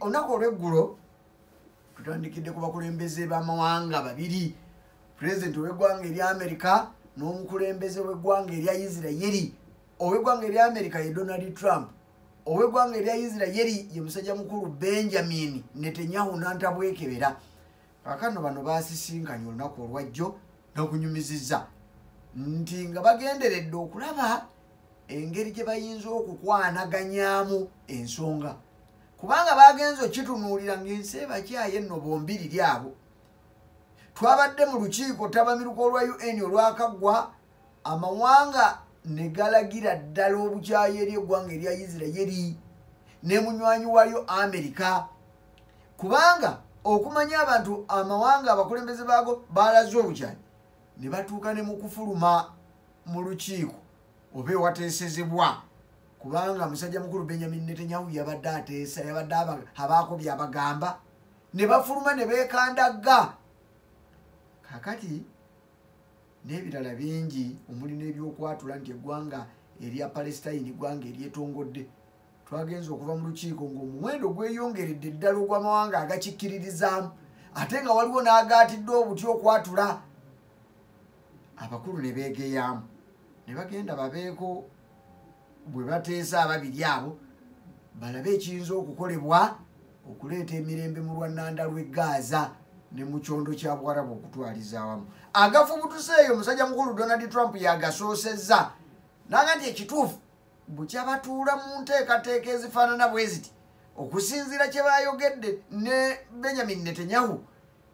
Onako olweggulo tutandikidde ku bakulembeze b'amawanga babiri, pulezidenti w'eggwanga erya Amerika n'omukulembeze w'eggwanga erya Isirayiri. Ow'eggwanga erya Amerika ye Donald Trump, ow'eggwanga erya Isirayiri ye musajja mukulu Benjamin Netanyahu n'antabwekebera. Kaakano bano baasisinkanye olunaku olwajjo n'okunyumizizza nti nga bagenderedde okulaba engeri gye bayinza okukwanaganyaamu ensonga, kubanga bagenze okitunuulira ng'ensi ebakyaye nno bombiri lyabo. Twabadde mu lukiiko tabamiruka olwa UN olwakaggwa, amawanga ne galagira ddala obukyayi eri eggwanga erya Isirayiri ne munywanyi walyo Amerika, kubanga okumanya abantu amawanga abakulembeze baago baalaze obukyayi ne batuuka ne mu kufuluma mu lukiiko oba ewateesezebwa, kubanga musajja mukulu Benjamin Netanyahu yabadde ateesa, yabadde abaako byabagamba, ne bafuluma ne beekandagga. Kakati n'ebirala bingi omuli n'ebyokwatula nti eggwanga erya Palestine eggwanga eryetongodde. Twagenze okuva mu lukiiko ng'omuwendo gweyongeredde ddala ogw'amawanga agakikkiririzaamu, ate nga waliwo n'agaatidde obuti okwatula. Abakulu ne beegeyaamu ne bagenda babeeko bwe bateesa ababiri abo balabe ekiyinza okukolebwa okuleeta emirembe mu lwannanda lw'e Gaza ne mu kyondo kya Bwarabu okutwaliza awamu. Agafubutuse eyo musajja mukulu Donald Trump yagasoosezza naga nti ekituufu bukya batuula mu nteekateeka ezifaanana bwe ziti okusinziira kye baayogedde ne Benjamin Netanyahu.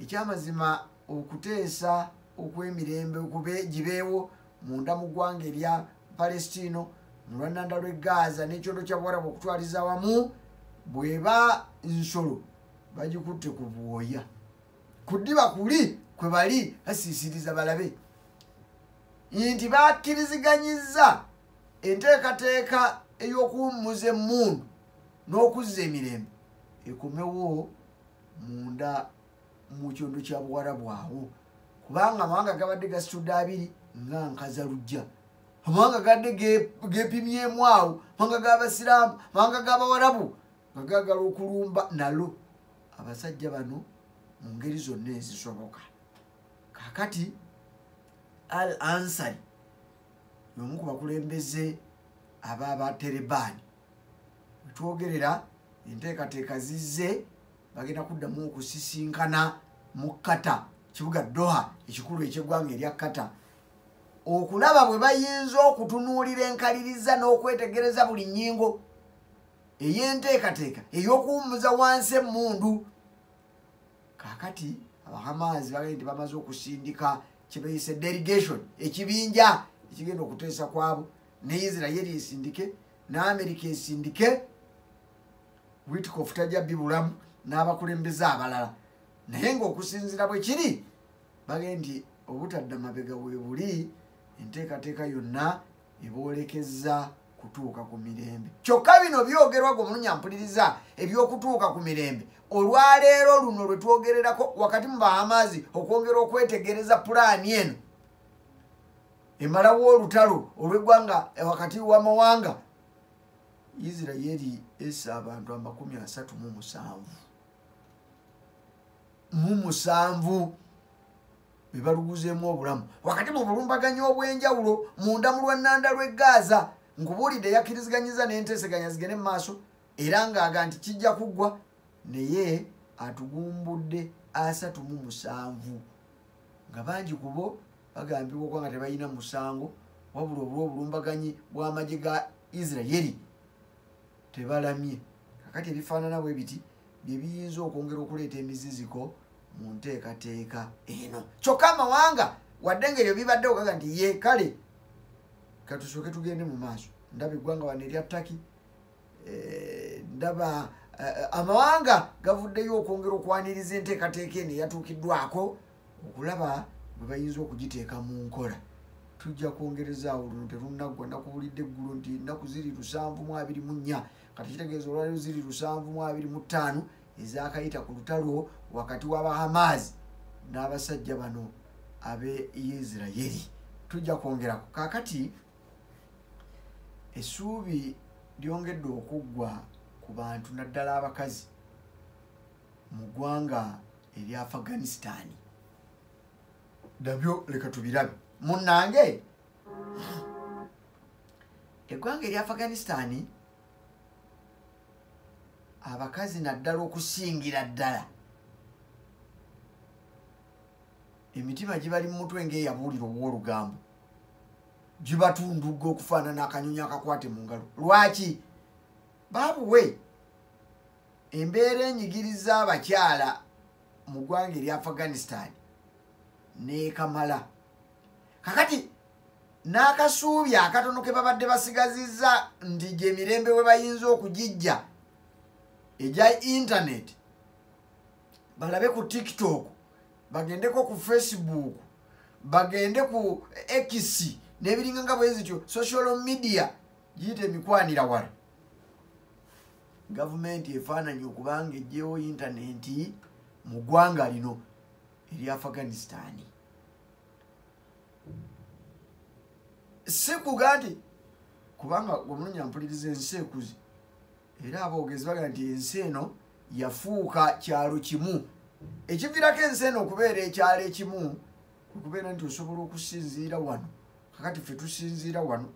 Ekyamazima okuteesa okw'emirembe gibeewo munda mu ggwanga erya Palestino mu lwannanda lw'e Gaza n'ekyondo kya Bwarabu okutwaliza awamu, bw'eba nsolo bagikutte ku bwoya, ku ddiba kuli kwe bali basiisiriza balabe nti bakkiriziganyizza enteekateeka ey'okuwummuza emmundu n'okuzza emirembe ekomewo munda mu kyondo kya Bwarabu awo, kubanga amawanga gabadde gasitudde abiri nga nkazalujja. Amawanga gadde gepimyemu awo, amawanga g'Abasiraamu, amawanga g'Abawarabu nga gaagala okulumba nalo abasajja bano mu ngeri zonna ezisoboka. Kaakati Al-Ansari y'omu ku bakulembeze ab'Abatalibani. Wetwogerera enteekateeka zizze, bagenda kuddamu okusisinkana mu Qatar, kibuga Doha ekikulu eky'eggwanga erya Qatar, okulaba bwe bayinza okutunuulira enkaliriza n'okwetegereza buli nnyingo ey'enteekateeka ey'okuwummuza wansi emmundu. Kaakati Abahamas bagenda nti bamaze okusindika kye bayise delegation, ekibinja ekigenda okuteesa kwabo, ne Isirayiri esindike, ne Amerika esindike, Witkoff tajja bibulamu n'abakulembeze abalala. Naye ng'okusinziira bwe kiri bagenda nti obutadda mabega bwe buli, enteekateeka yonna eboolekeza kutuuka ku mirembe. Kyokka bino byogerwa gwe mulunyampuliriza eby'okutuuka ku mirembe olwaleero luno lwe twogererako wakati mu Bahamas okwongera okwetegereza pulaani eno emalawo olutalo olw'eggwanga wakati w'amawanga. Isirayiri esse abantu 37 be baluguzeemu obulamu wakati mu bulumbaganyi obw'enjawulo munda mu lwannanda lw'e Gaza. Nkubuulidde yakkiriziganyiza n'enteeseganya zigende mu maaso era ng'aga nti kijja kuggwa, naye atugumbudde 37 nga bangi ku bo bagambibwa okuba nga tebalina musango wabula olw'obulumbaganyi bw'amagye ga Isirayiri tebalamye. Kakati ebifaanana bwe biti bye biyinza okwongera okuleeta emiziziko mu nteekateeka eno. Kyokka amawanga wadde ng'ebyo bibaddewo gaga nti ye kale katusooke tugende mu maaso. Ndaba eggwanga wano erya Turkey, ndaba amawanga gavuddeyo okwongera okwaniriza enteekateeka eno eyatuukiddwako okulaba bwe bayinza okugiteeka mu nkola. Tujja kwongerezaawo luno terunaggwa. Nakubulidde eggulu nti nnaku ziri 724, kati kitegeeza olwaleero ziri 725 ezaakayita ku lutalo wakati w'Abahamas n'abasajja bano ab'e Isirayiri. Tujja kwongerako. Kaakati essuubi lyongedde okuggwa ku bantu naddala abakazi mu ggwanga erya Afghanistan nabyo leka tubirabe munnange eggwanga erya Afghanistan abakazi naddala okusingira ddala emitima gibali mu mutwe ng'eyabuulira ow'olugambo gibatundugga okufaanana akanyonyi akakwate mu ngalo lwaki baabuwe embeera enyigiriza abakyala mu ggwanga erya Afghanistan neekamala kakati n'akasuubi akatono ke babadde basigazizza nti gy'emirembe we bayinza okugijja egya internet balabe ku TikTok bagendeko ku Facebook bagende ku X n'ebiringa nga bwe zityo social media giyite emikwanira wala gavumenti efaananye okubanga ejjewo internet mu ggwanga lino eri Afghanistan sikuga nti kubanga omunonya mpuliriza ensi ekuzi era aboogezi baga nti ensi eno yafuuka kyalo kimu ekiviirako ensi eno okubeera ekyalo ekimu okubeera nti osobola okusinziira wano kakati ffe tusinziira wano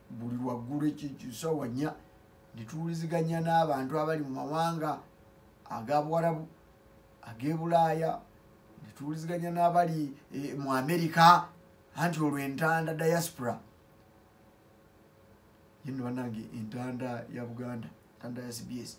buli lwaggulu ekisawa 4 netuwuliziganya n'abantu abali mu mawanga aga Bwarabu ag'Ebulaaya netuwuliziganya n'abali mu Amerika anti olwo entanda diaspora yino banange entanda ya Buganda entanda ya SBS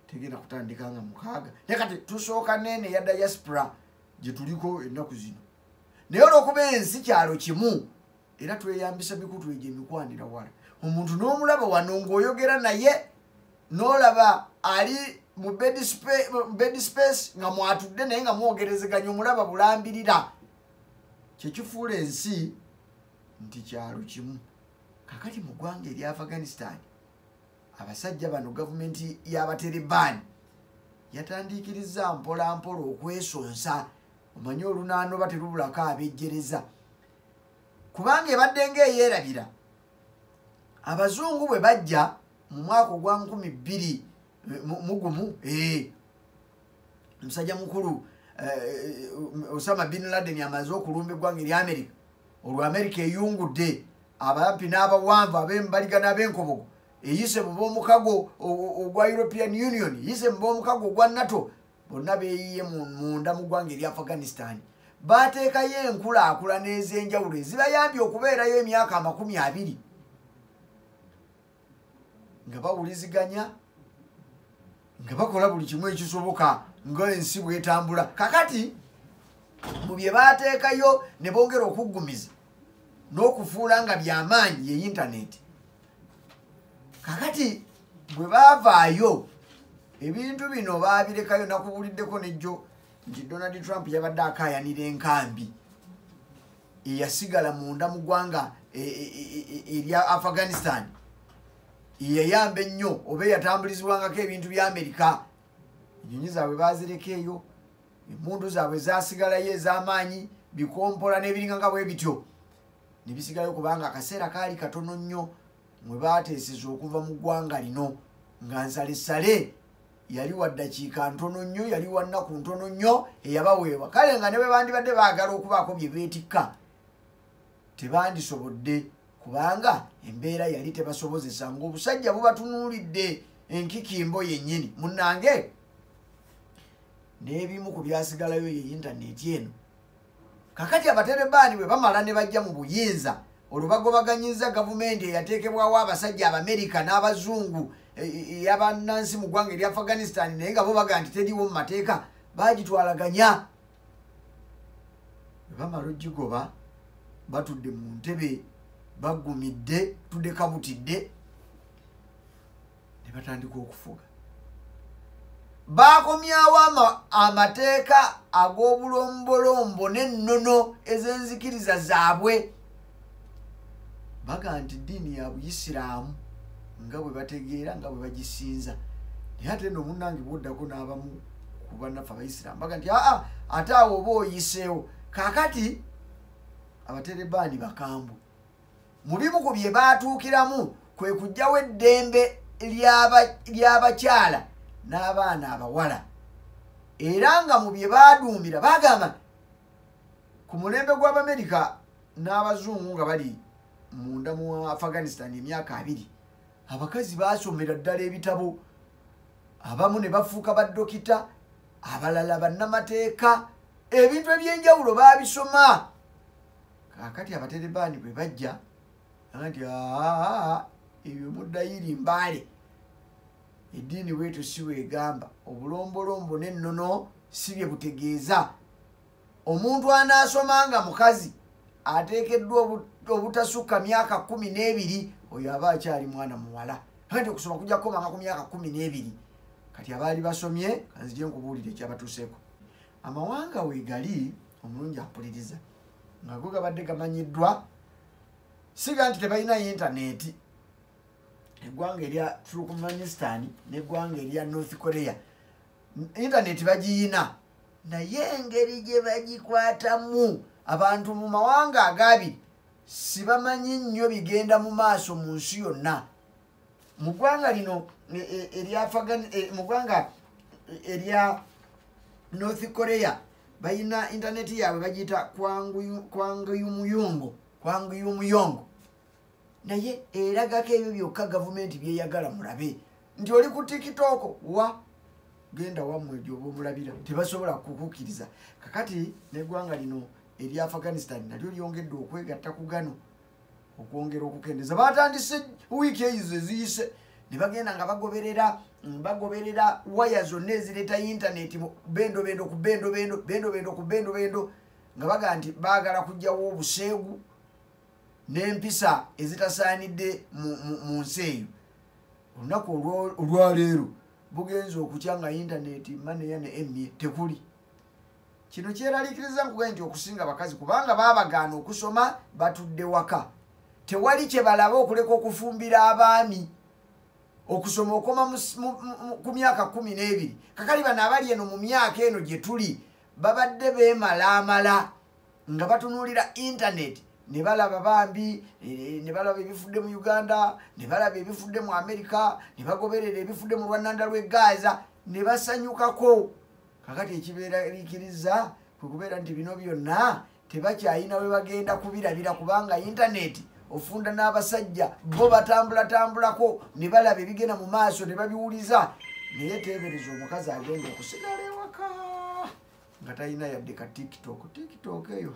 tegenda kutandika nga 6 nekati tusooka nene ya diaspora gye tuliko ennaku zino naye olw'okuba ensi kyalo kimu era tweyambisa mikutu egyo emikwanira wala omuntu n'omulaba wano ng'oyogera naye n'olaba ali mu bed space nga mwatudde naye nga mwogerezeganya omulaba bulambirira kyekifuula ensi nti kyalo kimu kakati mu ggwanga erya Afghanistan abasajja bano gavumenti y'abateribani yatandikiriza mpola mpola okwesonsa omanye olunaano baterubulako abejjereza kubanga ebadde ng'eyerabira abazungu bwe bajja mu mwaka ogwa 2001 omusajja mukulu Osama bin Laden amaze okulumba eggwanga erya Amerika olwo Amerika eyungudde abampi n'abawanvu ab'embaliga n'ab'enkobogo eyise mu b'omukago ogwa European Union eyise mu b'omukago ogwa NATO bonna beeyiye munda mu ggwanga erya Afghanistan baateekayo enkulaakulana ez'enjawulo ezibayambye okubeerayo emyaka 20 nga bawuliziganya nga bakola buli kimu ekisoboka ng'ensi bwetambula kakati mu bye baateekayo ne bongera okuggumiza n'okufuula nga byamaanyi ye internet kakati bwe baavaayo ebintu bino baabirekayo nakubuliddeko nejjo nti Donald Trump yabadde akaayanira enkambi eyasigala munda mu ggwanga erya Afghanistan yeyamba ennyo oba eyatambulizibwangako ebintu bya Amerika ennyonyi zaabwe baazireka eyo emmundu zaabwe zaasigalayo ez'amaanyi bikompola n'ebiringa nga bwe bityo ne bisigalayo kubanga akaseera kaali katono nnyo mwe baateeseza okuva mu ggwanga lino nga nsalesale yali wa ddakiika ntono nnyo yali wa nnaku ntono nnyo eyabaweebwa kale nga ne bwe bandibadde baagala okubaako bye beetikka tebandisobodde kubanga embeera yali tebasobozesa ng'obusajja bubatunuulidde enkikimbo yennyini munnange n'ebimu ku byasigalayo ye intaneti eno kakati abaterebaani bwe bamala ne bajja mu buyinza olwo bagobaganyiza gavumenti eyateekebwawo abasajja Abamerika n'Abazungu ey'abannansi mu ggwanga erya Afghanistan naye nga bo baga nti teriwo mu mateeka baagitwalaganya bwe bamala ogigoba batudde mu ntebe baggumidde tudde kabutidde ne batandika okufuga baakomyawo amateeka ag'obulombolombo n'ennono ez'enzikiriza zaabwe baga nti ddiini ya Buyisiraamu nga bwe bategeera nga bwe bagisinza naye ate nno munnange bwoddako n'abamu ku bannaffe Abayisiraamu baga nti ate awo oba oyiseewo kaakati abaterebaani bakambwe mu bimu ku bye baatuukiramu kwe kuggyawo eddembe ly'abakyala n'abaana abawala era nga mu bye baduumira bagamba ku mulembe gw'Abamerika n'abazungu nga bali munda mu Afghanistan emyaka 2 abakazi basomera ddala ebitabo abamu ne bafuuka baddokita abalala bannamateeka ebintu ebyenjawulo babisoma kakati abaterebaani bwe bajja nti ebyo muddayiri mbaale eddiini bwetu si weegamba obulombolombo n'ennono si bye butegeeza omuntu anaasomanga mukazi ateekeddwa obutasukka myaka 12 oyo aba akyali mwana muwala kati okusoma kujja kukomanga ku myaka 12 kati abaali basomye kanzije nkubuulire ekyabatuuseeko amawanga weegali omulungi apuliriza nga go gabadde gamanyiddwa siga nti tebalina intaneti eggwanga erya Turkmenistan n'eggwanga erya North Korea intaneti bagiyina naye engeri gye bagikwatamu abantu mu mawanga agabiri sibamanyi nnyo bigenda mu maaso mu nsi yonna mu ggwanga lino mu ggwanga erya North Korea bayina intaneti yaabwe bagiyita kwanguyumuyongo naye eragako ebyo byokka gavumenti byeyagala mulabe nti oli ku TikTok wa genda wammwe gyoba omulabira tebasobola kukukkiriza kakati n'eggwanga lino erya Afghanistan nalyo lyongedde okwegatta ku gano okwongera okukendeza batandise wiiki ezo eziyise ne bagenda nga bagoberera waya zonna ezireeta intaneti bendo ku bendo nga baga nti baagala kujjawo obuseegu n'empisa ezitasaanidde mu nsi eyo olunaku olwaleero bugenza okutya nga intaneti maneya ne emye tekuli kino kyeraliikiriza nkugaye nti okusinga abakazi kubanga baabagaana okusoma batudde waka tewali kye balaba okuleka okufumbira abaami okusoma okoma ku myaka 12 kakali bano abali eno mu myaka eno gye tuli babadde beemalaamala nga batunuulira intaneti ne balaba bambi ne balaba ebifudde mu Uganda ne balaba ebifudde mu Amerika ne bagoberera ebifudde mu Rwanda lw'e Gaza ne basanyukako kakati ekibeeraliikiriza kwe kubeera nti bino byonna tebakyayina we bagenda kubirabira kubanga intaneti ofunda n'abasajja bo batambulatambulako ne balaba ebigenda mu maaso ne babiwuliza naye teebereza omukazi agenda okusigala ewaka nga talina yadde ka TikTok eyo